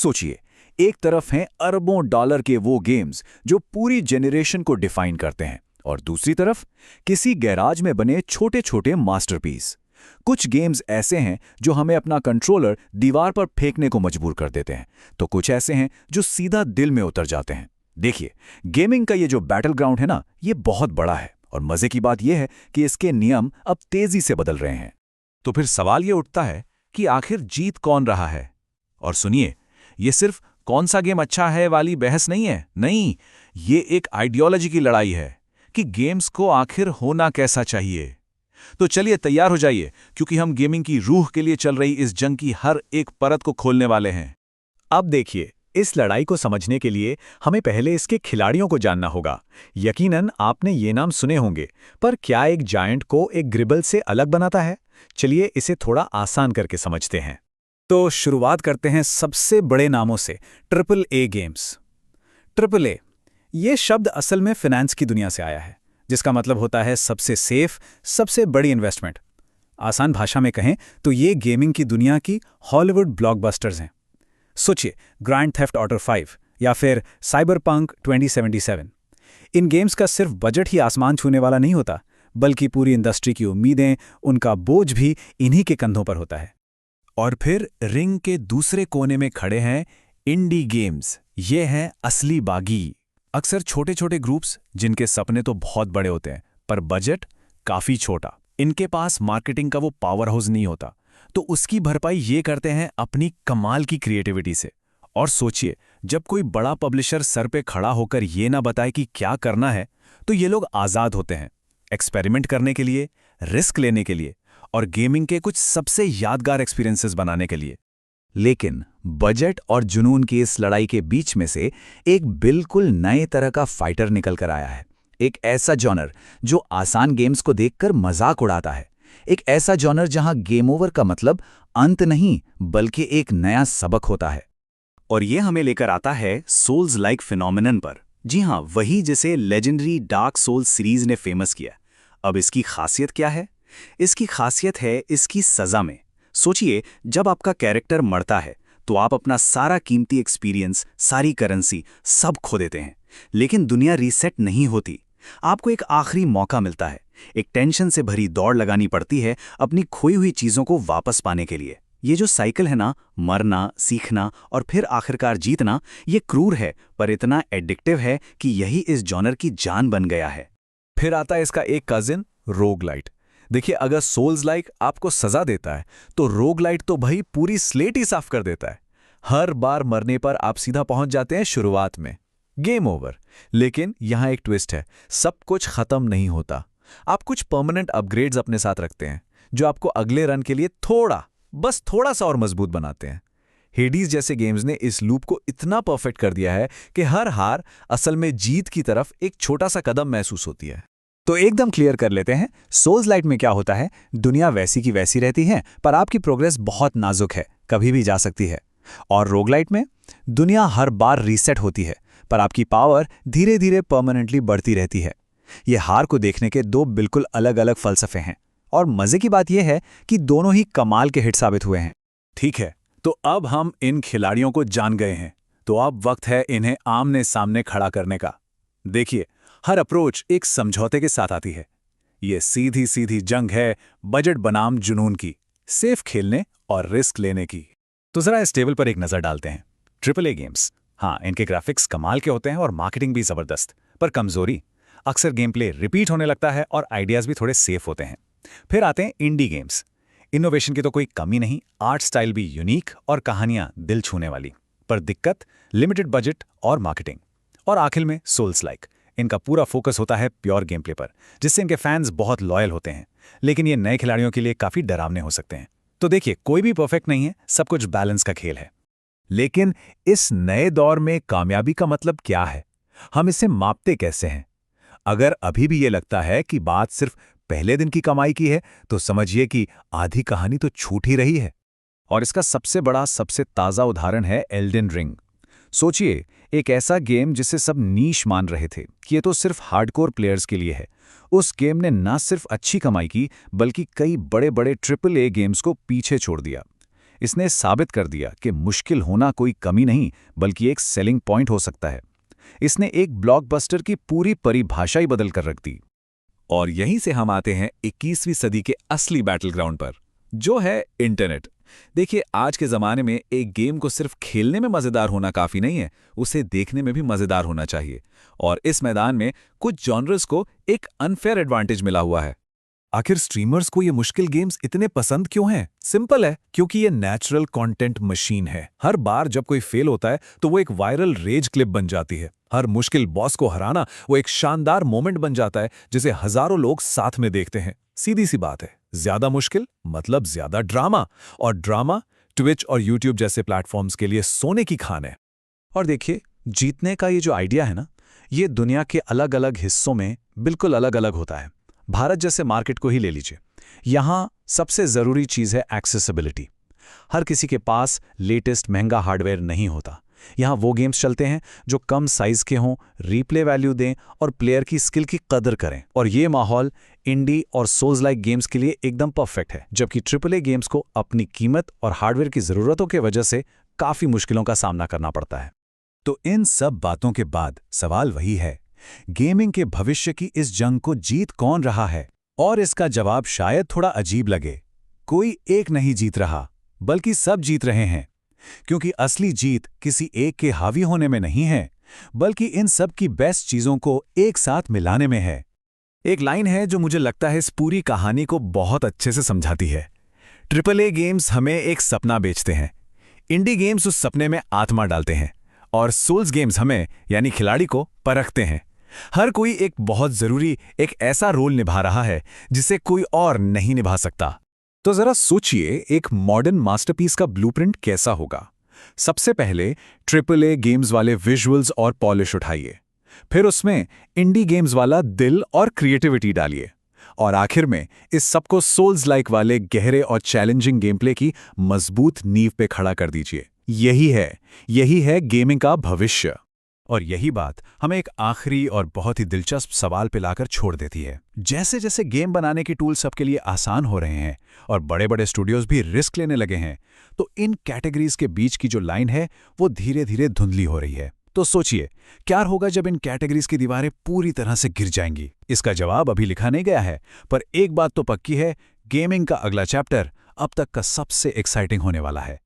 सोचिए, एक तरफ हैं अरबों डॉलर के वो गेम्स जो पूरी जेनरेशन को डिफाइन करते हैं, और दूसरी तरफ किसी गैराज में बने छोटे छोटे मास्टरपीस। कुछ गेम्स ऐसे हैं जो हमें अपना कंट्रोलर दीवार पर फेंकने को मजबूर कर देते हैं, तो कुछ ऐसे हैं जो सीधा दिल में उतर जाते हैं। देखिए, गेमिंग का ये जो बैटल ग्राउंड है ना, ये बहुत बड़ा है, और मजे की बात यह है कि इसके नियम अब तेजी से बदल रहे हैं। तो फिर सवाल ये उठता है कि आखिर जीत कौन रहा है? और सुनिए, ये सिर्फ कौन सा गेम अच्छा है वाली बहस नहीं है। नहीं, ये एक आइडियोलॉजी की लड़ाई है कि गेम्स को आखिर होना कैसा चाहिए। तो चलिए तैयार हो जाइए, क्योंकि हम गेमिंग की रूह के लिए चल रही इस जंग की हर एक परत को खोलने वाले हैं। अब देखिए, इस लड़ाई को समझने के लिए हमें पहले इसके खिलाड़ियों को जानना होगा। यकीनन आपने ये नाम सुने होंगे, पर क्या एक जायंट को एक ग्रिबल से अलग बनाता है? चलिए इसे थोड़ा आसान करके समझते हैं। तो शुरुआत करते हैं सबसे बड़े नामों से, triple A games. Triple A, ये शब्द असल में फाइनेंस की दुनिया से आया है, जिसका मतलब होता है सबसे सेफ, सबसे बड़ी इन्वेस्टमेंट। आसान भाषा में कहें तो ये गेमिंग की दुनिया की हॉलीवुड ब्लॉकबस्टर्स हैं। सोचिए, ग्रैंड थेफ्ट ऑटो 5 या फिर साइबरपंक 2077। इन गेम्स का सिर्फ बजट ही आसमान छूने वाला नहीं होता, बल्कि पूरी इंडस्ट्री की उम्मीदें, उनका बोझ भी इन्हीं के कंधों पर होता है। और फिर रिंग के दूसरे कोने में खड़े हैं इंडी गेम्स। ये हैं असली बागी। अक्सर छोटे छोटे ग्रुप्स जिनके सपने तो बहुत बड़े होते हैं, पर बजट काफी छोटा। इनके पास मार्केटिंग का वो पावर हाउस नहीं होता, तो उसकी भरपाई ये करते हैं अपनी कमाल की क्रिएटिविटी से। और सोचिए, जब कोई बड़ा पब्लिशर सर पे खड़ा होकर ये ना बताए कि क्या करना है, तो ये लोग आज़ाद होते हैं एक्सपेरिमेंट करने के लिए, रिस्क लेने के लिए, और गेमिंग के कुछ सबसे यादगार एक्सपीरियंसेस बनाने के लिए। लेकिन बजट और जुनून की इस लड़ाई के बीच में से एक बिल्कुल नए तरह का फाइटर निकल कर आया है। एक ऐसा जॉनर जो आसान गेम्स को देखकर मजाक उड़ाता है। एक ऐसा जॉनर जहां गेम ओवर का मतलब अंत नहीं, बल्कि एक नया सबक होता है। और ये हमें लेकर आता है सोल्स लाइक फिनोमिनन पर। जी हाँ, वही जिसे लेजेंडरी डार्क सोल्स सीरीज ने फेमस किया। अब इसकी खासियत क्या है? इसकी खासियत है इसकी सजा में। सोचिए, जब आपका कैरेक्टर मरता है तो आप अपना सारा कीमती एक्सपीरियंस, सारी करेंसी, सब खो देते हैं। लेकिन दुनिया रीसेट नहीं होती। आपको एक आखिरी मौका मिलता है। एक टेंशन से भरी दौड़ लगानी पड़ती है अपनी खोई हुई चीजों को वापस पाने के लिए। ये जो साइकिल है ना, मरना, सीखना और फिर आखिरकार जीतना, ये क्रूर है पर इतना एडिक्टिव है कि यही इस जॉनर की जान बन गया है। फिर आता है इसका एक कजिन, रोगलाइट। देखिए, अगर सोल्स लाइक आपको सजा देता है, तो रोगलाइट तो भाई पूरी स्लेट ही साफ कर देता है। हर बार मरने पर आप सीधा पहुंच जाते हैं शुरुआत में, गेम ओवर। लेकिन यहां एक ट्विस्ट है, सब कुछ खत्म नहीं होता। आप कुछ परमानेंट अपग्रेड्स अपने साथ रखते हैं, जो आपको अगले रन के लिए बस थोड़ा सा और मजबूत बनाते हैं। हेडीज जैसे गेम्स ने इस लूप को इतना परफेक्ट कर दिया है कि हर हार असल में जीत की तरफ एक छोटा सा कदम महसूस होती है। तो एकदम क्लियर कर लेते हैं, सोल्स लाइट में क्या होता है। दुनिया वैसी की वैसी रहती है, पर आपकी प्रोग्रेस बहुत नाजुक है, कभी भी जा सकती है। और रोगलाइट में दुनिया हर बार रीसेट होती है, पर आपकी पावर धीरे धीरे परमानेंटली बढ़ती रहती है। ये हार को देखने के दो बिल्कुल अलग अलग फलसफे हैं, और मजे की बात यह है कि दोनों ही कमाल के हिट साबित हुए हैं। ठीक है, तो अब हम इन खिलाड़ियों को जान गए हैं, तो अब वक्त है इन्हें आमने सामने खड़ा करने का। देखिए, हर अप्रोच एक समझौते के साथ आती है। ये सीधी सीधी जंग है बजट बनाम जुनून की, सेफ खेलने और रिस्क लेने की। तो जरा इस टेबल पर एक नजर डालते हैं। ट्रिपल ए गेम्स, हाँ, इनके ग्राफिक्स कमाल के होते हैं और मार्केटिंग भी जबरदस्त, पर कमजोरी अक्सर गेम प्ले रिपीट होने लगता है और आइडियाज भी थोड़े सेफ होते हैं। फिर आते हैं इंडी गेम्स। इनोवेशन की तो कोई कमी नहीं, आर्ट स्टाइल भी यूनिक और कहानियां दिल छूने वाली, पर दिक्कत लिमिटेड बजट और मार्केटिंग। और आखिर में सोल्स लाइक, इनका पूरा फोकस होता है प्योर गेम प्ले पर, जिससे इनके फैंस बहुत लॉयल होते हैं। लेकिन ये नए खिलाड़ियों के लिए काफी डरावने हो सकते हैं। तो देखिए, कोई भी परफेक्ट नहीं है, सब कुछ बैलेंस का खेल है। लेकिन इस नए दौर में कामयाबी का मतलब क्या है? हम इसे मापते कैसे हैं? अगर अभी भी ये लगता है कि बात सिर्फ पहले दिन की कमाई की है, तो समझिए कि आधी कहानी तो छूट ही रही है। और इसका सबसे बड़ा, सबसे ताज़ा उदाहरण है एल्डन रिंग। सोचिए, एक ऐसा गेम जिसे सब नीश मान रहे थे कि ये तो सिर्फ हार्डकोर प्लेयर्स के लिए है। उस गेम ने ना सिर्फ अच्छी कमाई की, बल्कि कई बड़े बड़े ट्रिपल ए गेम्स को पीछे छोड़ दिया। इसने साबित कर दिया कि मुश्किल होना कोई कमी नहीं बल्कि एक सेलिंग पॉइंट हो सकता है। इसने एक ब्लॉकबस्टर की पूरी परिभाषा ही बदल कर रख दी। और यहीं से हम आते हैं 21वीं सदी के असली बैटल ग्राउंड पर, जो है इंटरनेट। देखिए, आज के ज़माने में एक गेम को सिर्फ खेलने में मज़ेदार होना काफ़ी नहीं है, उसे देखने में भी मज़ेदार होना चाहिए। और इस मैदान में कुछ जॉनर्स को एक अनफेयर एडवांटेज मिला हुआ है। आखिर स्ट्रीमर्स को ये मुश्किल गेम्स इतने पसंद क्यों हैं? सिंपल है, क्योंकि ये नेचुरल कंटेंट मशीन है। हर बार जब कोई फेल होता है तो वो एक वायरल रेज क्लिप बन जाती है। हर मुश्किल बॉस को हराना वो एक शानदार मोमेंट बन जाता है जिसे हजारों लोग साथ में देखते हैं। सीधी सी बात है, ज्यादा मुश्किल मतलब ज्यादा ड्रामा, और ड्रामा ट्विच और यूट्यूब जैसे प्लेटफॉर्म्स के लिए सोने की खान है। और देखिए, जीतने का ये जो आइडिया है ना, ये दुनिया के अलग अलग हिस्सों में बिल्कुल अलग अलग होता है। भारत जैसे मार्केट को ही ले लीजिए। यहाँ सबसे ज़रूरी चीज़ है एक्सेसिबिलिटी। हर किसी के पास लेटेस्ट महंगा हार्डवेयर नहीं होता। यहाँ वो गेम्स चलते हैं जो कम साइज़ के हों, रीप्ले वैल्यू दें और प्लेयर की स्किल की कदर करें। और ये माहौल इंडी और सोल्स लाइक गेम्स के लिए एकदम परफेक्ट है, जबकि AAA गेम्स को अपनी कीमत और हार्डवेयर की ज़रूरतों की वजह से काफ़ी मुश्किलों का सामना करना पड़ता है। तो इन सब बातों के बाद सवाल वही है, गेमिंग के भविष्य की इस जंग को जीत कौन रहा है? और इसका जवाब शायद थोड़ा अजीब लगे। कोई एक नहीं जीत रहा, बल्कि सब जीत रहे हैं। क्योंकि असली जीत किसी एक के हावी होने में नहीं है, बल्कि इन सब की बेस्ट चीजों को एक साथ मिलाने में है। एक लाइन है जो मुझे लगता है इस पूरी कहानी को बहुत अच्छे से समझाती है। AAA गेम्स हमें एक सपना बेचते हैं, इंडी गेम्स उस सपने में आत्मा डालते हैं, और सोल्स गेम्स हमें यानी खिलाड़ी को परखते हैं। हर कोई एक बहुत जरूरी एक ऐसा रोल निभा रहा है जिसे कोई और नहीं निभा सकता। तो जरा सोचिए, एक मॉडर्न मास्टरपीस का ब्लूप्रिंट कैसा होगा। सबसे पहले AAA गेम्स वाले विजुअल्स और पॉलिश उठाइए, फिर उसमें इंडी गेम्स वाला दिल और क्रिएटिविटी डालिए, और आखिर में इस सबको सोल्स लाइक वाले गहरे और चैलेंजिंग गेम प्ले की मजबूत नींव पे खड़ा कर दीजिए। यही है गेमिंग का भविष्य। और यही बात हमें एक आखिरी और बहुत ही दिलचस्प सवाल पे लाकर छोड़ देती है। जैसे जैसे गेम बनाने के टूल सबके लिए आसान हो रहे हैं और बड़े बड़े स्टूडियोज भी रिस्क लेने लगे हैं, तो इन कैटेगरीज के बीच की जो लाइन है वो धीरे धीरे धुंधली हो रही है। तो सोचिए, क्या होगा जब इन कैटेगरीज की दीवारें पूरी तरह से गिर जाएंगी? इसका जवाब अभी लिखा नहीं गया है, पर एक बात तो पक्की है, गेमिंग का अगला चैप्टर अब तक का सबसे एक्साइटिंग होने वाला है।